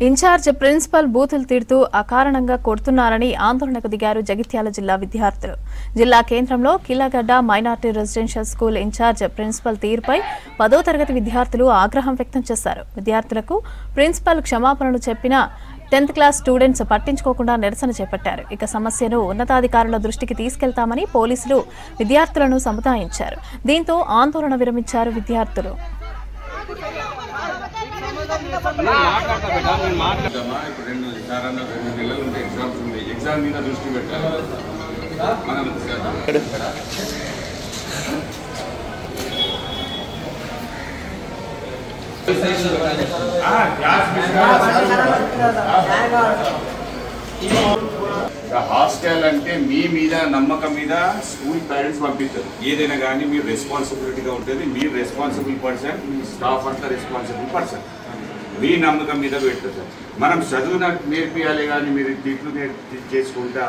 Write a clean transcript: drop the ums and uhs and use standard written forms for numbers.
Incharge principal బూతులు తిడుతూ అకారణంగా కొడుతున్నారని ఆందోళనకు దిగారు జగిత్యాల జిల్లా విద్యార్థులు. జిల్లా కేంద్రంలో Killagadda minority residential school incharge principal తీరుపై 10వ తరగతి విద్యార్థులు ఆగ్రహం వ్యక్తం చేశారు. విద్యార్థులకు ప్రిన్సిపల్ క్షమాపణలు చెప్పినా 10th క్లాస్ స్టూడెంట్స్ పట్టించుకోకుండా నిరసన చేపట్టారు. ఇక సమస్యను ఉన్నతాధికారుల దృష్టికి తీసుకెళ్తామని పోలీసులు విద్యార్థులను సముదాయించారు. దీంతో ఆందోళన విరమించారు విద్యార్థులు. ఎగ్జామ్ మీద దృష్టి పెట్టాలి. హాస్టల్ అంటే మీ మీద నమ్మకం మీద స్కూల్ పేరెంట్స్ పంపిస్తారు. ఏదైనా కానీ మీరు రెస్పాన్సిబిలిటీగా ఉంటుంది. మీరు రెస్పాన్సిబుల్ పర్సన్, మీ స్టాఫ్ అంతా రెస్పాన్సిబుల్ పర్సన్. మీ నమ్మకం మీద పెడతారు. మనం చదువు నేర్పియాలి కానీ మీరు తిట్లు చేసుకుంటా